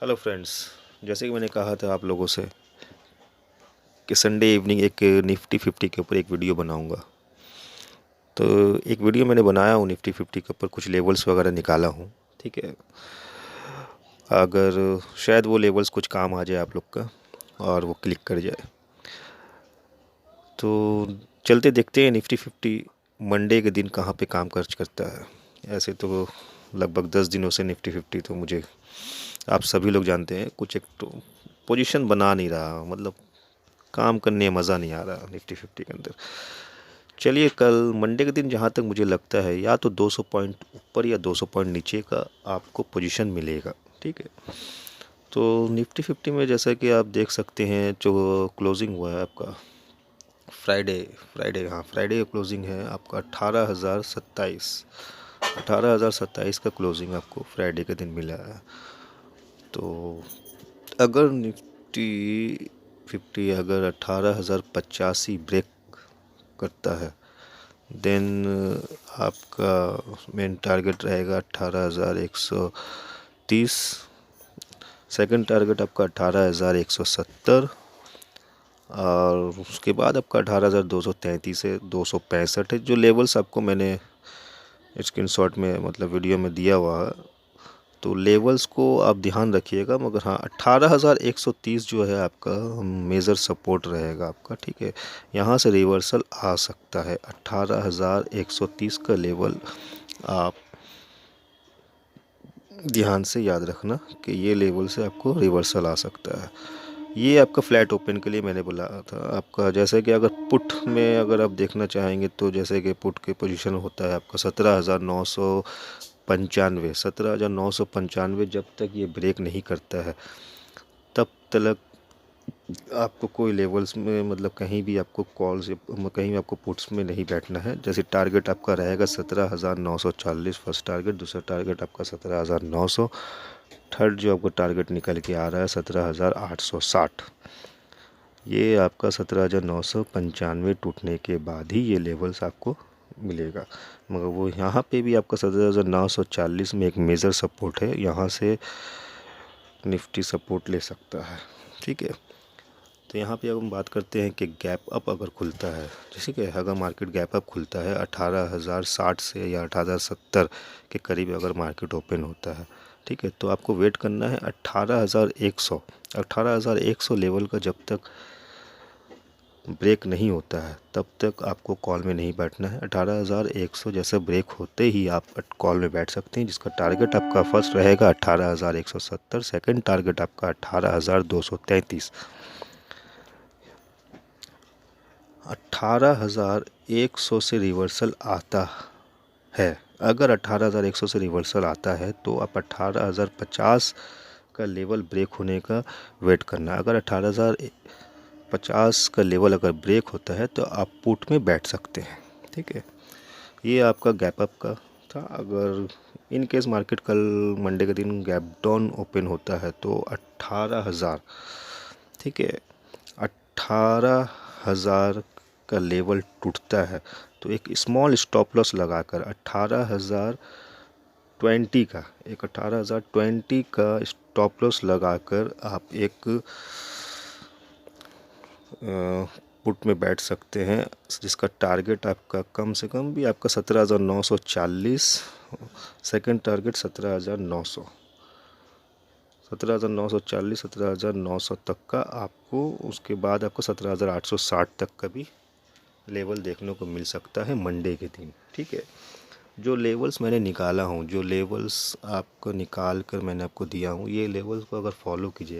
Hello friends, जैसे कि मैंने कहा था आप लोगों से कि संडे इवनिंग एक निफ्टी 50 के ऊपर एक वीडियो बनाऊंगा। तो एक वीडियो मैंने बनाया हूँ निफ्टी 50 के ऊपर, कुछ लेवल्स वगैरह निकाला हूँ। ठीक है, अगर शायद वो लेवल्स कुछ काम आ जाए आप लोग का और वो क्लिक कर जाए तो चलते देखते हैं निफ्टी 50 मंडे के दिन कहाँ पे काम खर्च करता है। ऐसे तो लगभग 10 दिनों से निफ्टी 50 तो मुझे आप सभी लोग जानते हैं कुछ एक तो पोजीशन बना नहीं रहा, मतलब काम करने में मज़ा नहीं आ रहा निफ्टी 50 के अंदर। चलिए कल मंडे के दिन जहाँ तक मुझे लगता है या तो 200 पॉइंट ऊपर या 200 पॉइंट नीचे का आपको पोजीशन मिलेगा। ठीक है, तो निफ्टी 50 में जैसा कि आप देख सकते हैं जो क्लोजिंग हुआ है आपका फ्राइडे फ्राइडे हाँ फ्राइडे का क्लोजिंग है आपका 18,027 का क्लोजिंग आपको फ्राइडे के दिन मिला है। तो अगर निफ्टी 50 अगर 18,085 ब्रेक करता है देन आपका मेन टारगेट रहेगा 18,130। सेकंड टारगेट आपका 18,170 और उसके बाद आपका 18,233 से 265 है। जो लेवल्स आपको मैंने स्क्रीनशॉट में मतलब वीडियो में दिया हुआ है, तो लेवल्स को आप ध्यान रखिएगा। मगर हाँ 18,130 जो है आपका मेजर सपोर्ट रहेगा आपका। ठीक है, यहाँ से रिवर्सल आ सकता है 18,130 का लेवल। आप ध्यान से याद रखना कि ये लेवल से आपको रिवर्सल आ सकता है। ये आपका फ्लैट ओपन के लिए मैंने बोला था आपका। जैसे कि अगर पुट में अगर आप देखना चाहेंगे तो जैसे कि पुट की पोजीशन होता है आपका 17,995 जब तक ये ब्रेक नहीं करता है तब तक आपको कोई लेवल्स में मतलब कहीं भी आपको कॉल्स कहीं भी आपको पुट्स में नहीं बैठना है। जैसे टारगेट आपका रहेगा 17,940 फर्स्ट टारगेट, दूसरा टारगेट आपका 17,900, थर्ड जो आपको टारगेट निकल के आ रहा है 17,860। ये आपका 17,995 टूटने के बाद ही ये लेवल्स आपको मिलेगा। मगर वो यहाँ पे भी आपका 17,940 में एक मेजर सपोर्ट है, यहाँ से निफ्टी सपोर्ट ले सकता है। ठीक है, तो यहाँ पे अब हम बात करते हैं कि गैप अप अगर खुलता है, जैसे कि अगर मार्केट गैप अप खुलता है 18,060 से या 18,070 के करीब अगर मार्केट ओपन होता है, ठीक है, तो आपको वेट करना है 18,100 लेवल का। जब तक ब्रेक नहीं होता है तब तक आपको कॉल में नहीं बैठना है। 18,100 जैसे ब्रेक होते ही आप कॉल में बैठ सकते हैं, जिसका टारगेट आपका फर्स्ट रहेगा 18,170, सेकंड टारगेट आपका 18,233। 18,100 से रिवर्सल आता है, अगर 18,100 से रिवर्सल आता है तो आप 18,050 का लेवल ब्रेक होने का वेट करना। अगर 18,050 का लेवल अगर ब्रेक होता है तो आप पुट में बैठ सकते हैं। ठीक है, ये आपका गैप अप का था। अगर इन केस मार्केट कल मंडे के दिन गैप डाउन ओपन होता है तो 18,000, ठीक है, 18,000 का लेवल टूटता है तो एक स्मॉल स्टॉप लॉस लगाकर 18,020 का एक 18,020 का स्टॉप लॉस लगाकर आप एक पुट में बैठ सकते हैं, जिसका टारगेट आपका कम से कम भी आपका 17,940, सेकंड टारगेट 17,900, 17,940 17,900 तक का आपको। उसके बाद आपको 17,860 तक का भी लेवल देखने को मिल सकता है मंडे के दिन। ठीक है, जो लेवल्स मैंने निकाला हूँ, जो लेवल्स आपको निकाल कर मैंने आपको दिया हूँ, ये लेवल्स को अगर फॉलो कीजिए